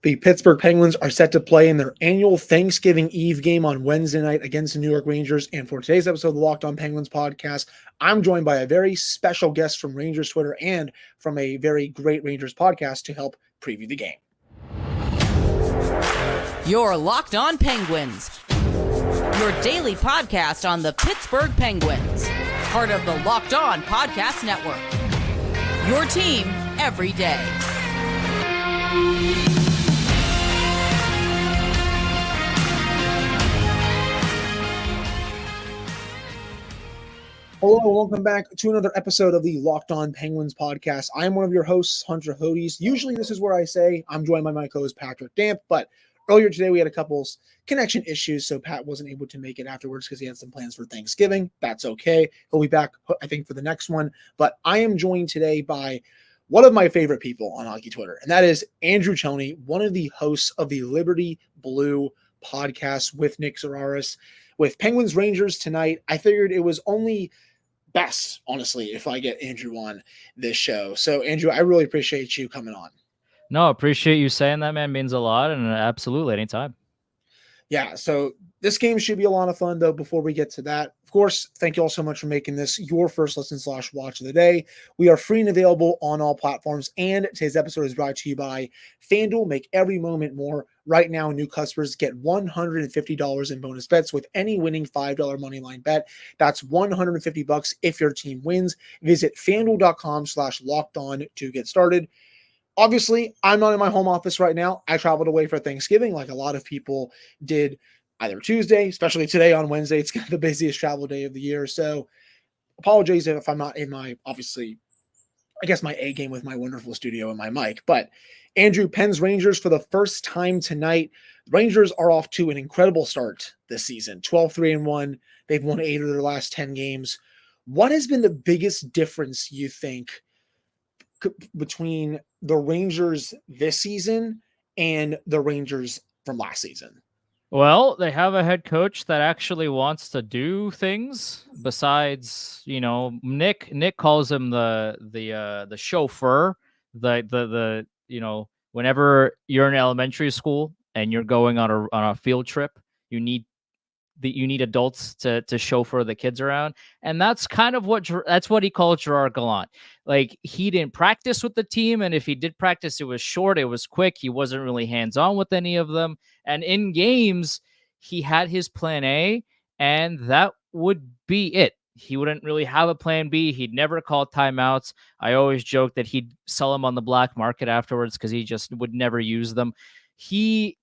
The Pittsburgh Penguins are set to play in their annual Thanksgiving Eve game on Wednesday night against the New York Rangers. And for today's episode of the Locked On Penguins podcast, I'm joined by a very special guest from Rangers Twitter and from a very great Rangers podcast to help preview the game. You're Locked On Penguins, your daily podcast on the Pittsburgh Penguins, part of the Locked On Podcast Network. Your team every day. Hello, and welcome back to another episode of the Locked On Penguins podcast. I am one of your hosts, Hunter Hodes. Usually this is where I say I'm joined by my co-host, Patrick Damp, but earlier today we had a couple connection issues, so Pat wasn't able to make it afterwards because he had some plans for Thanksgiving. That's okay. He'll be back, I think, for the next one. But I am joined today by one of my favorite people on hockey Twitter, and that is Andrew Chelney, one of the hosts of the Liberty Blue podcast with Nick Zararis. With Penguins Rangers tonight, I figured it was only best, honestly, if I get Andrew on this show. So, Andrew, I really appreciate you coming on. No, appreciate you saying that, man. Means a lot, and absolutely anytime. Yeah, so this game should be a lot of fun, though. Before we get to that, of course, thank you all so much for making this your first listen/watch of the day. We are free and available on all platforms, and today's episode is brought to you by FanDuel. Make every moment more. Right now, new customers get $150 in bonus bets with any winning $5 moneyline bet. That's $150 if your team wins. Visit FanDuel.com/lockedon to get started. Obviously, I'm not in my home office right now. I traveled away for Thanksgiving like a lot of people did either Tuesday, especially today on Wednesday. It's the busiest travel day of the year. So apologies if I'm not in my, obviously, I guess my A game with my wonderful studio and my mic. But Andrew, Pens Rangers for the first time tonight. Rangers are off to an incredible start this season, 12-3-1. They've won 8 of their last 10 games. What has been the biggest difference, you think, between the Rangers this season and the Rangers from last season? Well, they have a head coach that actually wants to do things besides, Nick calls him the chauffeur, the whenever you're in elementary school and you're going on a field trip, you need adults to chauffeur the kids around. And that's kind of what he called Gerard Gallant. Like, he didn't practice with the team. And if he did practice, it was short. It was quick. He wasn't really hands-on with any of them. And in games, he had his plan A, and that would be it. He wouldn't really have a plan B. He'd never call timeouts. I always joke that he'd sell them on the black market afterwards because he just would never use them. He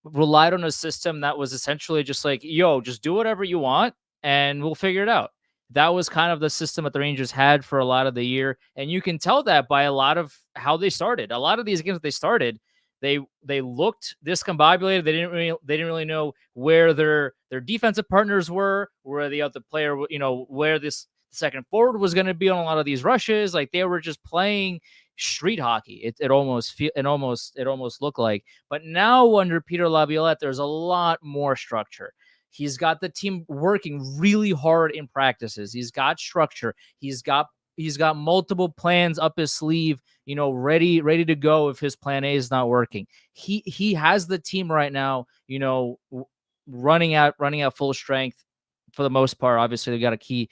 relied on a system that was essentially just like, yo, just do whatever you want and we'll figure it out. That was kind of the system that the Rangers had for a lot of the year. And you can tell that by a lot of how they started. A lot of these games that they started, they looked discombobulated. They didn't really know where their defensive partners were, where the other player, where this second forward was going to be on a lot of these rushes. Like, they were just playing street hockey. It almost looked like. But now under Peter Laviolette, there's a lot more structure. He's got the team working really hard in practices. He's got structure. He's got multiple plans up his sleeve, ready to go if his plan A is not working. He has the team right now, running out full strength for the most part. Obviously, they got a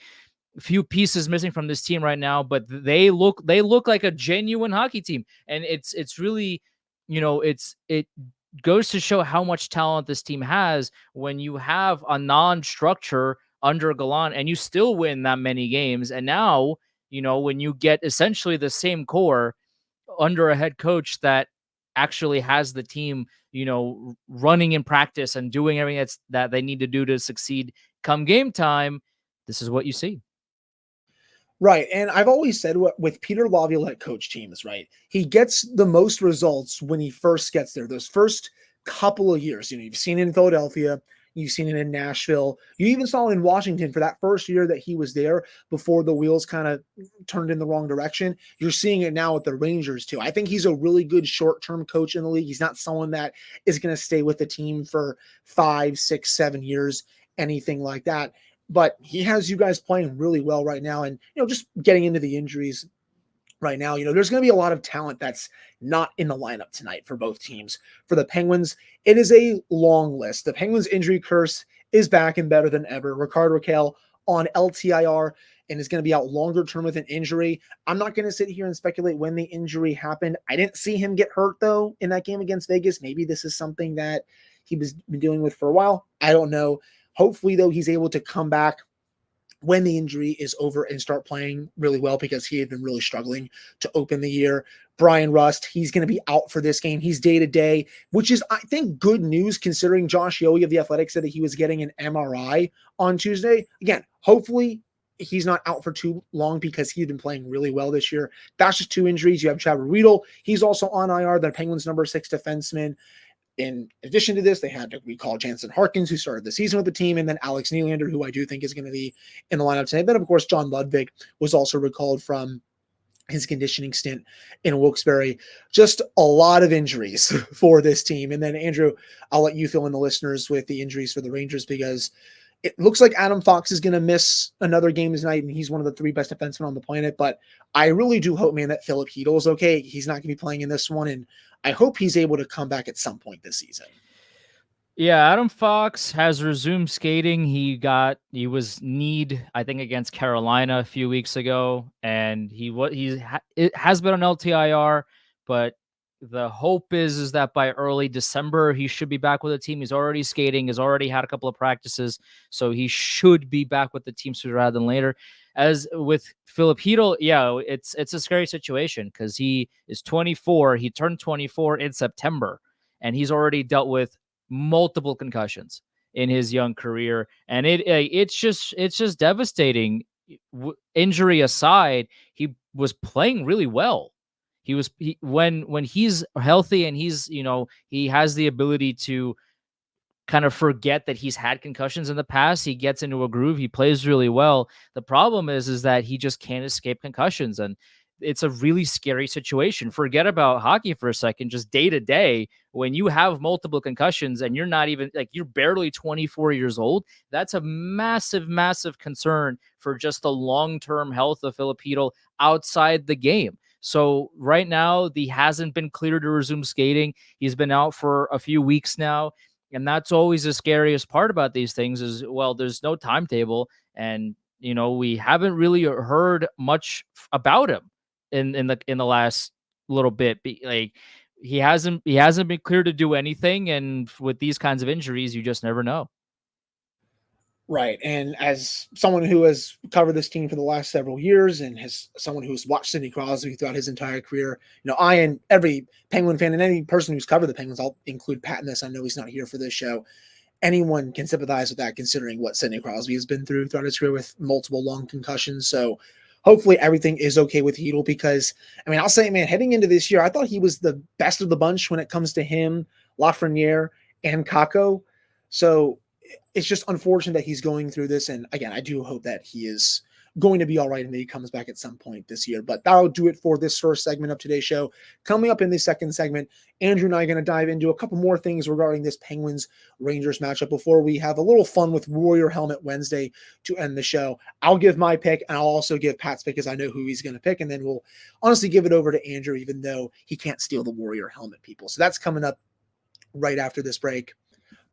few pieces missing from this team right now, but they look like a genuine hockey team. And it's really, it goes to show how much talent this team has when you have a non-structure under Gallant and you still win that many games. And now, when you get essentially the same core under a head coach that actually has the team, running in practice and doing everything that they need to do to succeed come game time, this is what you see. Right. And I've always said with Peter Laviolette coach teams, right, he gets the most results when he first gets there. Those first couple of years, you've seen it in Philadelphia, you've seen it in Nashville, you even saw it in Washington for that first year that he was there before the wheels kind of turned in the wrong direction. You're seeing it now with the Rangers too. I think he's a really good short-term coach in the league. He's not someone that is going to stay with the team for 5, 6, 7 years, anything like that. But he has you guys playing really well right now. And, just getting into the injuries, right now. There's going to be a lot of talent that's not in the lineup tonight for both teams. For the Penguins, it is a long list. The Penguins injury curse is back and better than ever. Rickard Rakell on LTIR and is going to be out longer term with an injury. I'm not going to sit here and speculate when the injury happened. I didn't see him get hurt, though, in that game against Vegas. Maybe this is something that he was been dealing with for a while. I don't know. Hopefully, though, he's able to come back when the injury is over and start playing really well, because he had been really struggling to open the year. Brian Rust, he's going to be out for this game. He's day-to-day, which is, I think, good news considering Josh Yohe of The Athletic said that he was getting an MRI on Tuesday. Again, hopefully he's not out for too long because he's been playing really well this year. That's just 2 injuries. You have Chad Riedel. He's also on IR, the Penguins' number 6 defenseman. In addition to this, they had to recall Jansen Harkins, who started the season with the team, and then Alex Nylander, who I do think is going to be in the lineup tonight. Then, of course, John Ludwig was also recalled from his conditioning stint in Wilkes-Barre. Just a lot of injuries for this team. And then, Andrew, I'll let you fill in the listeners with the injuries for the Rangers, because it looks like Adam Fox is going to miss another game tonight, and he's one of the 3 best defensemen on the planet. But I really do hope, man, that Philip Hedl is okay. He's not going to be playing in this one, and I hope he's able to come back at some point this season. Yeah, Adam Fox has resumed skating. He was kneed, I think, against Carolina a few weeks ago, and it has been on LTIR, but the hope is that by early December he should be back with the team. He's already skating, has already had a couple of practices, so he should be back with the team sooner rather than later. As with Philip Hedl, yeah, it's a scary situation because he is 24. He turned 24 in September, and he's already dealt with multiple concussions in his young career, and it's just devastating. Injury aside, he was playing really well. When he's healthy and he has the ability to kind of forget that he's had concussions in the past. He gets into a groove. He plays really well. The problem is that he just can't escape concussions, and it's a really scary situation. Forget about hockey for a second. Just day to day, when you have multiple concussions and you're not even you're barely 24 years old, that's a massive, massive concern for just the long-term health of Philip Hedl outside the game. So right now, he hasn't been cleared to resume skating. He's been out for a few weeks now. And that's always the scariest part about these things is, well, there's no timetable. And, we haven't really heard much about him in the last little bit. He hasn't been cleared to do anything. And with these kinds of injuries, you just never know. Right. And as someone who has covered this team for the last several years and someone who's watched Sidney Crosby throughout his entire career, I and every Penguin fan and any person who's covered the Penguins, I'll include Pat in this. I know he's not here for this show. Anyone can sympathize with that considering what Sidney Crosby has been through throughout his career with multiple long concussions. So hopefully everything is okay with Hedl because, I'll say, man, heading into this year, I thought he was the best of the bunch when it comes to him, Lafreniere, and Kakko. So it's just unfortunate that he's going through this. And again, I do hope that he is going to be all right and that he comes back at some point this year. But that'll do it for this first segment of today's show. Coming up in the second segment, Andrew and I are going to dive into a couple more things regarding this Penguins-Rangers matchup before we have a little fun with Warrior Helmet Wednesday to end the show. I'll give my pick, and I'll also give Pat's pick because I know who he's going to pick, and then we'll honestly give it over to Andrew, even though he can't steal the Warrior Helmet, people. So that's coming up right after this break.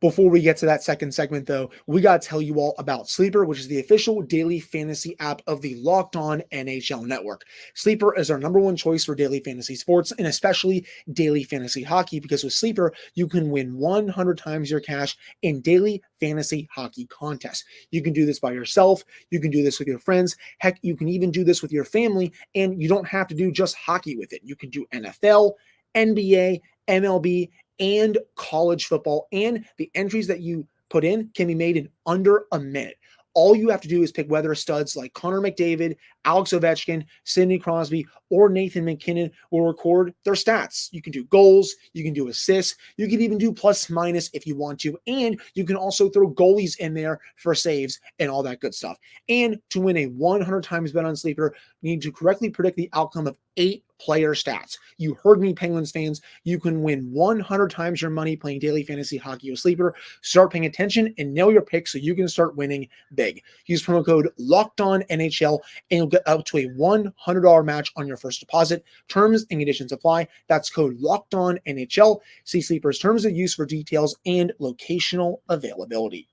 Before we get to that second segment, though, we got to tell you all about Sleeper, which is the official daily fantasy app of the Locked On NHL Network. Sleeper is our number one choice for daily fantasy sports, and especially daily fantasy hockey, because with Sleeper, you can win 100 times your cash in daily fantasy hockey contests. You can do this by yourself. You can do this with your friends. Heck, you can even do this with your family, and you don't have to do just hockey with it. You can do NFL, NBA, MLB, and college football, and the entries that you put in can be made in under a minute. All you have to do is pick whether studs like Connor McDavid, Alex Ovechkin, Sidney Crosby, or Nathan McKinnon will record their stats. You can do goals, you can do assists, you can even do plus minus if you want to, and you can also throw goalies in there for saves and all that good stuff. And to win a 100 times bet on Sleeper, you need to correctly predict the outcome of 8-player stats. You heard me, Penguins fans. You can win 100 times your money playing daily fantasy hockey with Sleeper. Start paying attention and nail your picks so you can start winning big. Use promo code LOCKEDONNHL and you'll get up to a $100 match on your first deposit. Terms and conditions apply. That's code LOCKEDONNHL. See Sleeper's terms of use for details and locational availability.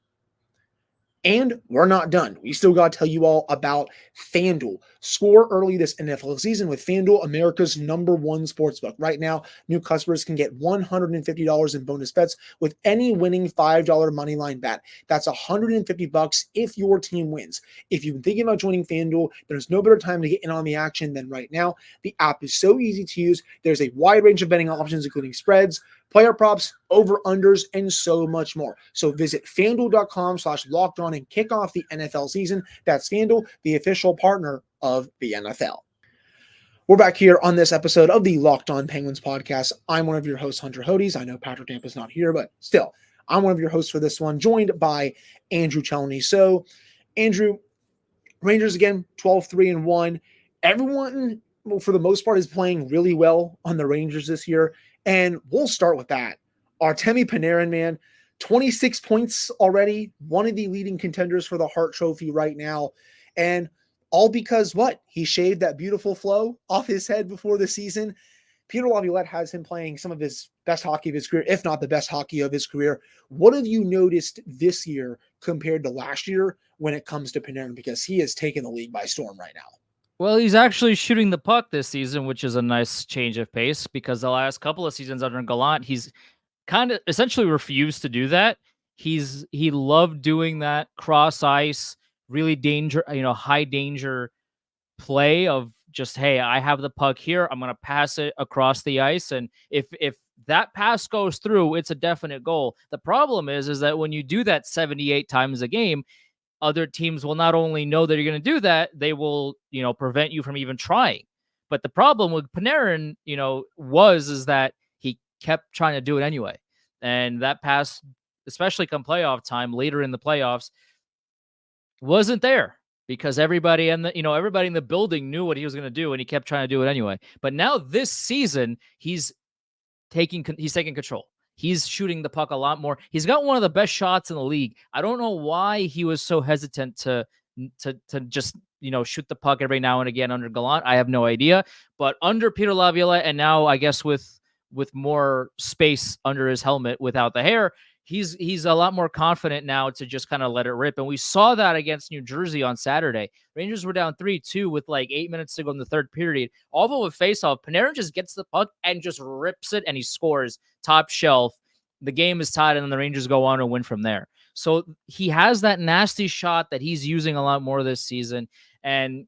And we're not done. We still got to tell you all about FanDuel. Score early this NFL season with FanDuel, America's #1 sportsbook. Right now, new customers can get $150 in bonus bets with any winning $5 moneyline bet. That's $150 if your team wins. If you've been thinking about joining FanDuel, there's no better time to get in on the action than right now. The app is so easy to use. There's a wide range of betting options, including spreads, player props, over-unders, and so much more. So visit FanDuel.com/lockedon and kick off the NFL season. That's FanDuel, the official partner of the NFL. We're back here on this episode of the Locked On Penguins podcast. I'm one of your hosts, Hunter Hodes. I know Patrick Tampa's not here, but still, I'm one of your hosts for this one, joined by Andrew Chelney. So, Andrew, Rangers again, 12-3-1. Everyone, for the most part, is playing really well on the Rangers this year. And we'll start with that. Artemi Panarin, man, 26 points already, one of the leading contenders for the Hart Trophy right now. And all because what? He shaved that beautiful flow off his head before the season. Peter Laviolette has him playing some of his best hockey of his career, if not the best hockey of his career. What have you noticed this year compared to last year when it comes to Panarin? Because he has taken the league by storm right now. Well, he's actually shooting the puck this season, which is a nice change of pace because the last couple of seasons under Gallant, he's kind of essentially refused to do that. He loved doing that cross ice, really high danger play of just, hey, I have the puck here, I'm going to pass it across the ice, and if that pass goes through, it's a definite goal. The problem is that when you do that 78 times a game, other teams will not only know that you're going to do that, they will, prevent you from even trying. But the problem with Panarin, is that he kept trying to do it anyway. And that pass, especially come playoff time, later in the playoffs, wasn't there because everybody in the building knew what he was going to do, and he kept trying to do it anyway. But now this season, he's taking control. He's shooting the puck a lot more. He's got one of the best shots in the league. I don't know why he was so hesitant to just, shoot the puck every now and again under Gallant. I have no idea. But under Peter Laviolette, and now I guess with more space under his helmet without the hair, he's a lot more confident now to just kind of let it rip. And we saw that against New Jersey on Saturday. Rangers were down 3-2 with like 8 minutes to go in the third period. All of it with faceoff. Panarin just gets the puck and just rips it, and he scores top shelf. The game is tied, and then the Rangers go on and win from there. So he has that nasty shot that he's using a lot more this season. And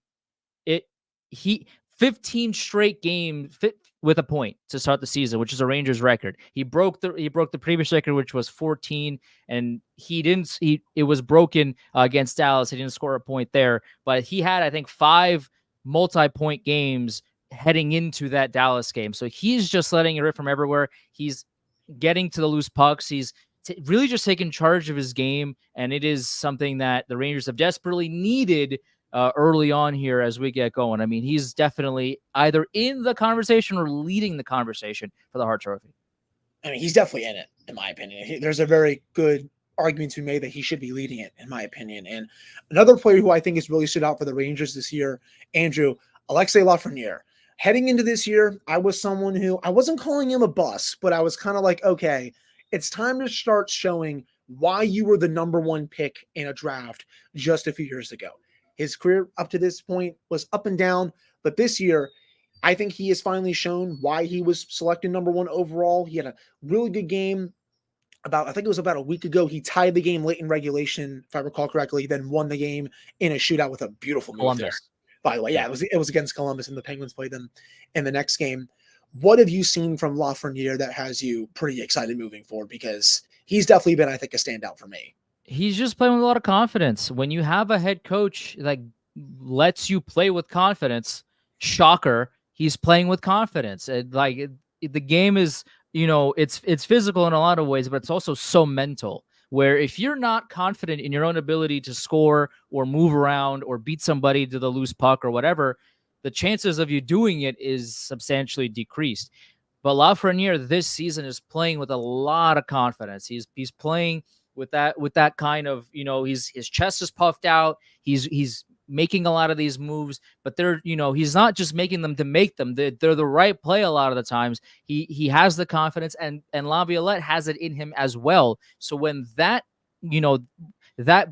15 straight games with a point to start the season, which is a Rangers record. He broke the previous record, which was 14, and it was broken against Dallas. He didn't score a point there, but he had, I think, 5 multi-point games heading into that Dallas game. So he's just letting it rip from everywhere. He's getting to the loose pucks. He's really just taking charge of his game, and it is something that the Rangers have desperately needed early on here as we get going. I mean, he's definitely either in the conversation or leading the conversation for the Hart Trophy. I mean, he's definitely in it, in my opinion. There's a very good argument to be made that he should be leading it, in my opinion. And another player who I think has really stood out for the Rangers this year, Andrew, Alexei Lafreniere. Heading into this year, I was someone who, I wasn't calling him a bust, but I was kind of like, okay, it's time to start showing why you were the #1 pick in a draft just a few years ago. His career up to this point was up and down, but this year, I think he has finally shown why he was selected #1 overall. He had a really good game. I think it was about a week ago. He tied the game late in regulation, if I recall correctly, then won the game in a shootout with a beautiful move there. By the way, yeah, it was against Columbus, and the Penguins played them in the next game. What have you seen from Lafreniere that has you pretty excited moving forward? Because he's definitely been, I think, a standout for me. He's just playing with a lot of confidence. When you have a head coach that lets you play with confidence, shocker, he's playing with confidence. The game is, it's physical in a lot of ways, but it's also so mental, where if you're not confident in your own ability to score or move around or beat somebody to the loose puck or whatever, the chances of you doing it is substantially decreased. But Lafreniere this season is playing with a lot of confidence. He's playing with that kind of, his chest is puffed out. He's making a lot of these moves, but they're, he's not just making them to make them. They're the right play a lot of the times. He has the confidence, and Laviolette has it in him as well. So when that, that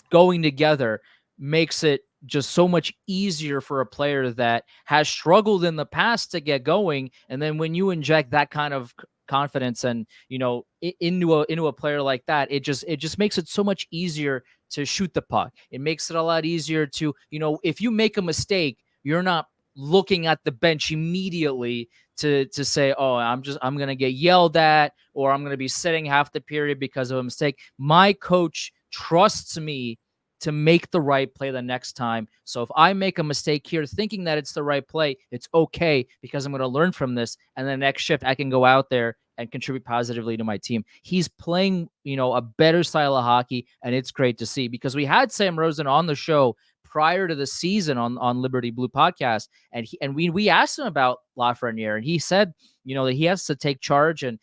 going together makes it just so much easier for a player that has struggled in the past to get going. And then when you inject that kind of confidence and, into a player like that, it just makes it so much easier to shoot the puck. It makes it a lot easier to, if you make a mistake, you're not looking at the bench immediately to say, oh, I'm going to get yelled at, or I'm going to be sitting half the period because of a mistake. My coach trusts me to make the right play the next time. So if I make a mistake here thinking that it's the right play, it's okay, because I'm going to learn from this. And the next shift, I can go out there and contribute positively to my team. He's playing, a better style of hockey, and it's great to see, because we had Sam Rosen on the show prior to the season on Liberty Blue podcast. And we asked him about Lafreniere, and he said, that he has to take charge and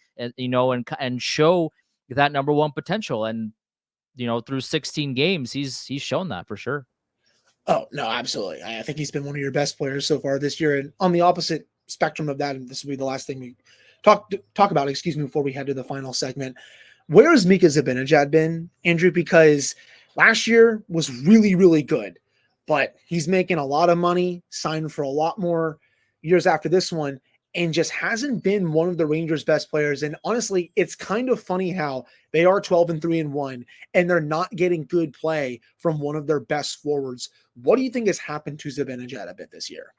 show that number one potential. And, through 16 games, he's shown that for sure. Oh, no, absolutely. I think he's been one of your best players so far this year. And on the opposite spectrum of that, and this will be the last thing we talk about, before we head to the final segment, where has Mika Zibanejad been, Andrew? Because last year was really, really good, but he's making a lot of money, signed for a lot more years after this one, and just hasn't been one of the Rangers' best players. And honestly, it's kind of funny how they are 12-3-1, and they're not getting good play from one of their best forwards. What do you think has happened to Zibanejad a bit this year?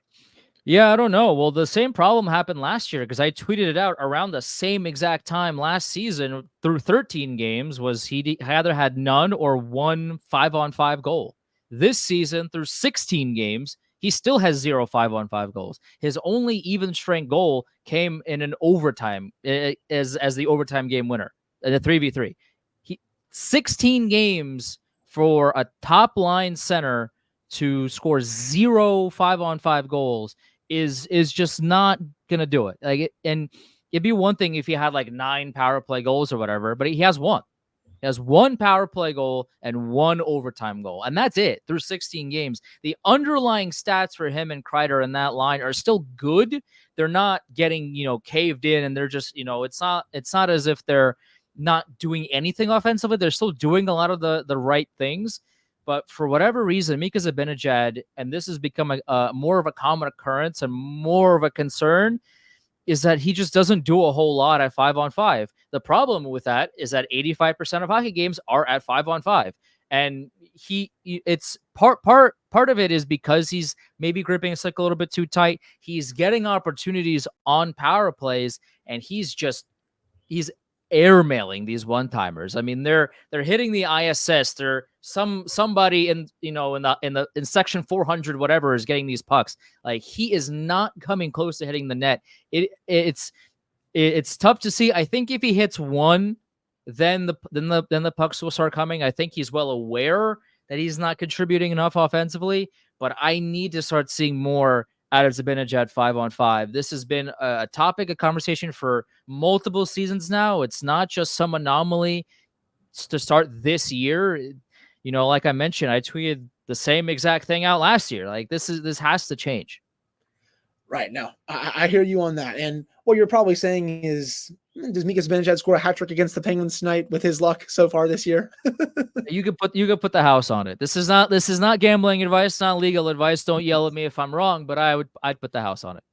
Yeah, I don't know. Well, the same problem happened last year, because I tweeted it out around the same exact time last season. Through 13 games, was he either had none or one 5-on-5 goal. This season, through 16 games, he still has 0 5-on-5 goals. His only even strength goal came in an overtime as the overtime game winner, the 3v3. 16 games for a top line center to score 0 5-on-5 goals is just not gonna do it. And it'd be one thing if he had like 9 power play goals or whatever, but he has one. He has 1 power play goal and 1 overtime goal, and that's it through 16 games. The underlying stats for him and Kreider in that line are still good. They're not getting, caved in, and they're just, it's not as if they're not doing anything offensively. They're still doing a lot of the right things. But for whatever reason, Mika Zibanejad, and this has become a more of a common occurrence and more of a concern, is that he just doesn't do a whole lot at 5-on-5. The problem with that is that 85% of hockey games are at 5-on-5. And it's part of it is because he's maybe gripping a stick a little bit too tight. He's getting opportunities on power plays, and he's airmailing these one-timers. I mean, they're hitting the ISS. They're somebody in section 400 whatever is getting these pucks. Like, he is not coming close to hitting the net. It's tough to see. I think if he hits one, then the pucks will start coming. I think he's well aware that he's not contributing enough offensively, but I need to start seeing more out of Zibanejad 5-on-5. This has been a topic of conversation for multiple seasons now. It's not just some anomaly to start this year. Like I mentioned, I tweeted the same exact thing out last year. Like, this has to change. Right. No, I hear you on that. And what you're probably saying is, does Mika Zibanejad score a hat trick against the Penguins tonight with his luck so far this year? You could put the house on it. This is not gambling advice, not legal advice. Don't yell at me if I'm wrong, but I'd put the house on it.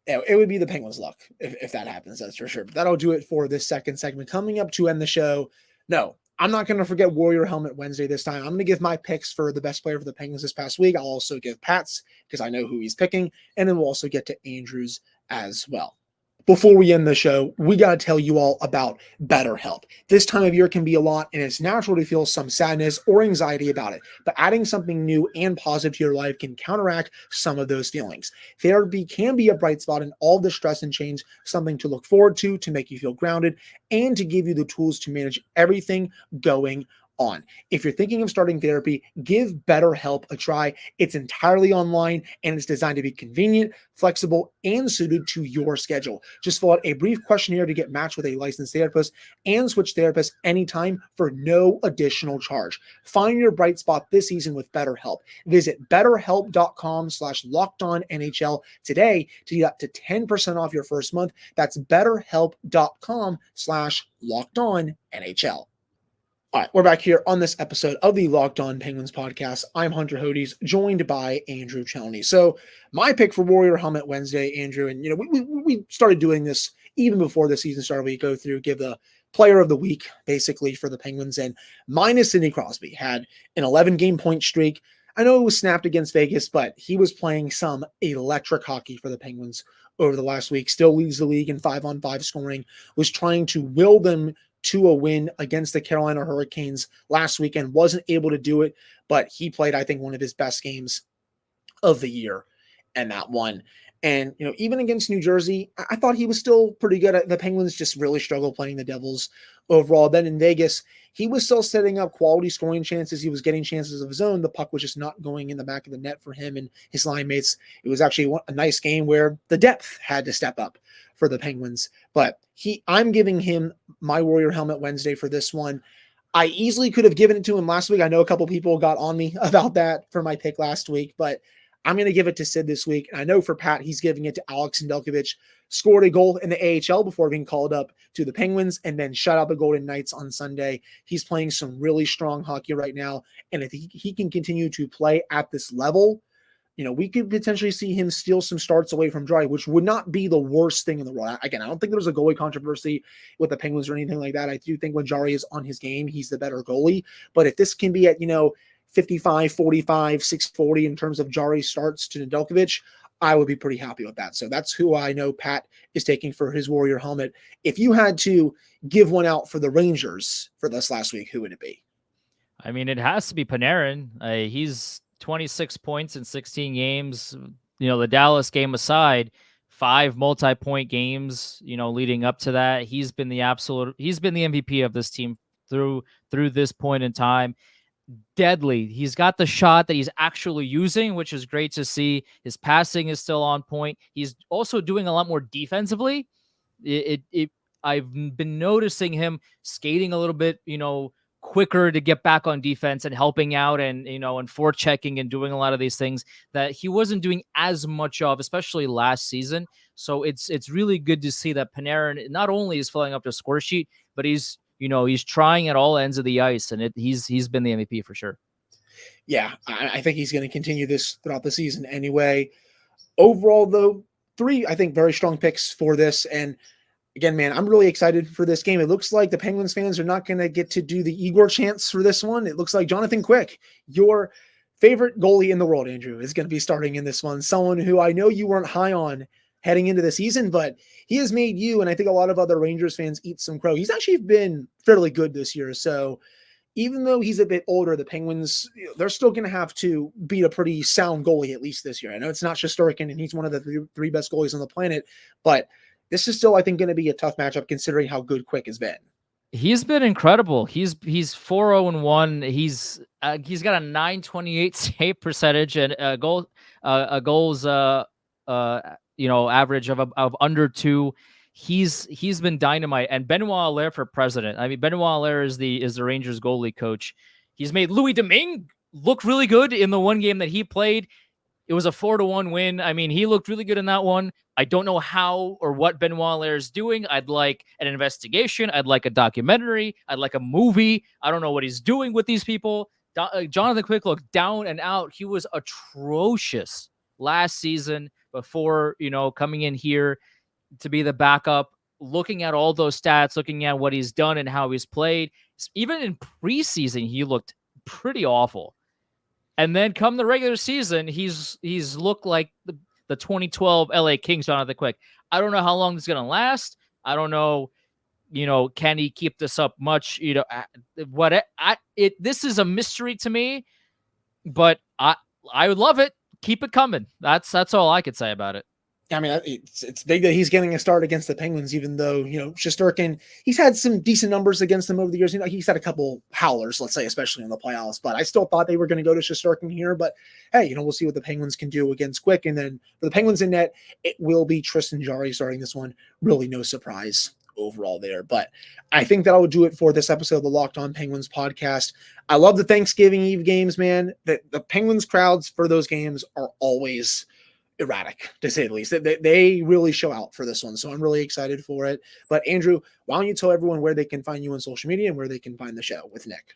Yeah, it would be the Penguins' luck if that happens, that's for sure. But that'll do it for this second segment. Coming up to end the show, no, I'm not going to forget Warrior Helmet Wednesday this time. I'm going to give my picks for the best player for the Penguins this past week. I'll also give Pat's, because I know who he's picking, and then we'll also get to Andrew's as well. Before we end the show, we got to tell you all about BetterHelp. This time of year can be a lot, and it's natural to feel some sadness or anxiety about it. But adding something new and positive to your life can counteract some of those feelings. Therapy can be a bright spot in all the stress and change, something to look forward to make you feel grounded, and to give you the tools to manage everything going on. If you're thinking of starting therapy, give BetterHelp a try. It's entirely online and it's designed to be convenient, flexible, and suited to your schedule. Just fill out a brief questionnaire to get matched with a licensed therapist and switch therapists anytime for no additional charge. Find your bright spot this season with BetterHelp. Visit betterhelp.com/lockedonnhl today to get up to 10% off your first month. That's betterhelp.com/lockedonnhl. All right, we're back here on this episode of the Locked On Penguins podcast. I'm Hunter Hodes, joined by Andrew Chelney. So my pick for Warrior Helmet Wednesday, Andrew, and we started doing this even before the season started. We go through, give the player of the week basically for the Penguins, and mine is Sidney Crosby. Had an 11-game point streak. I know it was snapped against Vegas, but he was playing some electric hockey for the Penguins over the last week. Still leads the league in 5-on-5 scoring. Was trying to will them to a win against the Carolina Hurricanes last weekend. Wasn't able to do it, but he played, I think, one of his best games of the year and that one. And, even against New Jersey, I thought he was still pretty good. The Penguins just really struggled playing the Devils overall. Then in Vegas, he was still setting up quality scoring chances. He was getting chances of his own. The puck was just not going in the back of the net for him and his line mates. It was actually a nice game where the depth had to step up for the Penguins. But I'm giving him my Warrior Helmet Wednesday for this one. I easily could have given it to him last week. I know a couple people got on me about that for my pick last week, but I'm going to give it to Sid this week. And I know for Pat, he's giving it to Alex Nedeljkovic. Scored a goal in the AHL before being called up to the Penguins and then shut out the Golden Knights on Sunday. He's playing some really strong hockey right now. And if he can continue to play at this level, we could potentially see him steal some starts away from Jarry, which would not be the worst thing in the world. Again, I don't think there was a goalie controversy with the Penguins or anything like that. I do think when Jarry is on his game, he's the better goalie. But if this can be at, 55, 45, 640 in terms of Jarry starts to Nedeljkovic, I would be pretty happy with that. So that's who I know Pat is taking for his Warrior Helmet. If you had to give one out for the Rangers for this last week, who would it be? I mean, it has to be Panarin. He's 26 points in 16 games. The Dallas game aside, 5 multi-point games, leading up to that. He's been the MVP of this team through this point in time. Deadly. He's got the shot that he's actually using, which is great to see. His passing is still on point. He's also doing a lot more defensively. I've been noticing him skating a little bit, quicker to get back on defense and helping out and forechecking and doing a lot of these things that he wasn't doing as much of, especially last season. So it's really good to see that Panarin not only is filling up the score sheet, but he's trying at all ends of the ice, and he's been the MVP for sure. Yeah, I think he's going to continue this throughout the season anyway. Overall, though, 3, I think, very strong picks for this. And again, man, I'm really excited for this game. It looks like the Penguins fans are not going to get to do the Igor chants for this one. It looks like Jonathan Quick, your favorite goalie in the world, Andrew, is going to be starting in this one. Someone who I know you weren't high on heading into the season, but he has made you and I think a lot of other Rangers fans eat some crow. He's actually been fairly good this year. So even though he's a bit older, the Penguins, they're still going to have to beat a pretty sound goalie at least this year. I know it's not Shesterkin and he's one of the three best goalies on the planet, but this is still, I think, going to be a tough matchup considering how good Quick has been. He's been incredible. He's 4-0-1. He's got a .928 save percentage and goals average of under 2. He's been dynamite. And Benoit Allaire for president. I mean, Benoit Allaire is the Rangers goalie coach. He's made Louis Domingue look really good in the one game that he played. It was a 4-1 win. I mean, he looked really good in that one. I don't know how or what Benoit Allaire is doing. I'd like an investigation. I'd like a documentary. I'd like a movie. I don't know what he's doing with these people. Jonathan Quick looked down and out. He was atrocious last season before, coming in here to be the backup, looking at all those stats, looking at what he's done and how he's played. Even in preseason, he looked pretty awful. And then come the regular season, he's looked like the 2012 LA Kings, Jonathan Quick. I don't know how long this is going to last. I don't know, can he keep this up much? This is a mystery to me, but I would love it. Keep it coming. That's all I could say about it. I mean, it's big that he's getting a start against the Penguins, even though, Shesterkin, he's had some decent numbers against them over the years. He's had a couple howlers, let's say, especially in the playoffs, but I still thought they were going to go to Shesterkin here. But hey, we'll see what the Penguins can do against Quick. And then for the Penguins in net, it will be Tristan Jarry starting this one. Really no surprise overall there. But I think that I would do it for this episode of the Locked On Penguins podcast. I love the Thanksgiving Eve games, man. The Penguins crowds for those games are always erratic, to say the least. They really show out for this one, so I'm really excited for it. But Andrew, why don't you tell everyone where they can find you on social media and where they can find the show with Nick?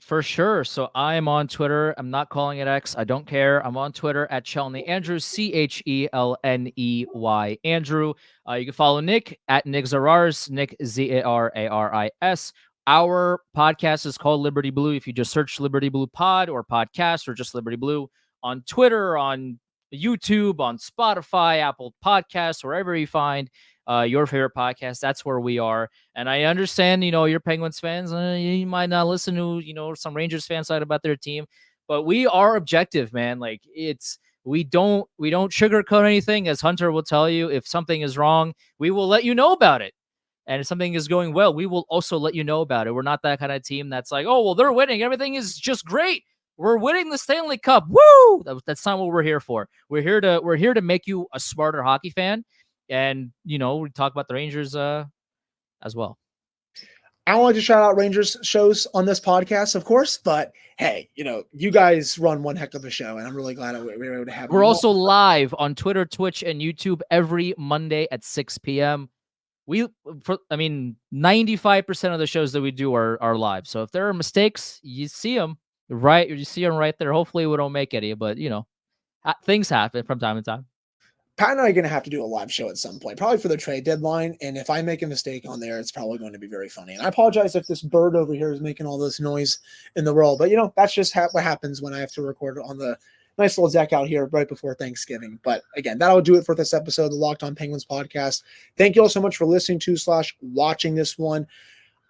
For sure. So I am on Twitter. I'm not calling it X. I don't care. I'm on Twitter at Chelney Andrew, Chelney Andrew. You can follow Nick at Nick Zararis, Nick Zararis. Our podcast is called Liberty Blue. If you just search Liberty Blue Pod or podcast or just Liberty Blue on Twitter, on YouTube, on Spotify, Apple Podcasts, wherever you find your favorite podcast, that's where we are. And I understand, you're Penguins fans. You might not listen to, some Rangers fan side about their team, but we are objective, man. Like we don't sugarcoat anything. As Hunter will tell you, if something is wrong, we will let you know about it. And if something is going well, we will also let you know about it. We're not that kind of team that's like, oh, well, they're winning. Everything is just great. We're winning the Stanley Cup. Woo! That's not what we're here for. We're here to make you a smarter hockey fan. And, we talk about the Rangers as well. I don't like to shout out Rangers shows on this podcast, of course, but hey, you guys run one heck of a show, and I'm really glad we were able to have. We're also live on Twitter, Twitch, and YouTube every Monday at 6 p.m. 95% of the shows that we do are live. So if there are mistakes, you see them. Right, you see them right there. Hopefully we don't make any, but things happen from time to time. Pat and I are going to have to do a live show at some point, probably for the trade deadline. And if I make a mistake on there, it's probably going to be very funny. And I apologize if this bird over here is making all this noise in the world, but that's just what happens when I have to record on the nice little deck out here right before Thanksgiving. But again, that'll do it for this episode of the Locked On Penguins podcast. Thank you all so much for listening to / watching this one.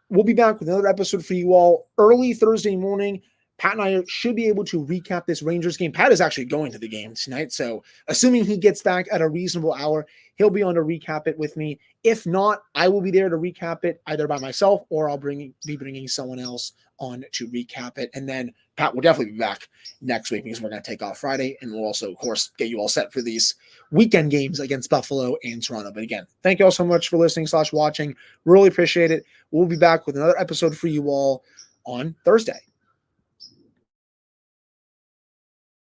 We'll be back with another episode for you all early Thursday morning. Pat and I should be able to recap this Rangers game. Pat is actually going to the game tonight, so assuming he gets back at a reasonable hour, he'll be on to recap it with me. If not, I will be there to recap it either by myself or I'll be bringing someone else on to recap it. And then Pat will definitely be back next week because we're going to take off Friday, and we'll also, of course, get you all set for these weekend games against Buffalo and Toronto. But again, thank you all so much for listening / watching. Really appreciate it. We'll be back with another episode for you all on Thursday.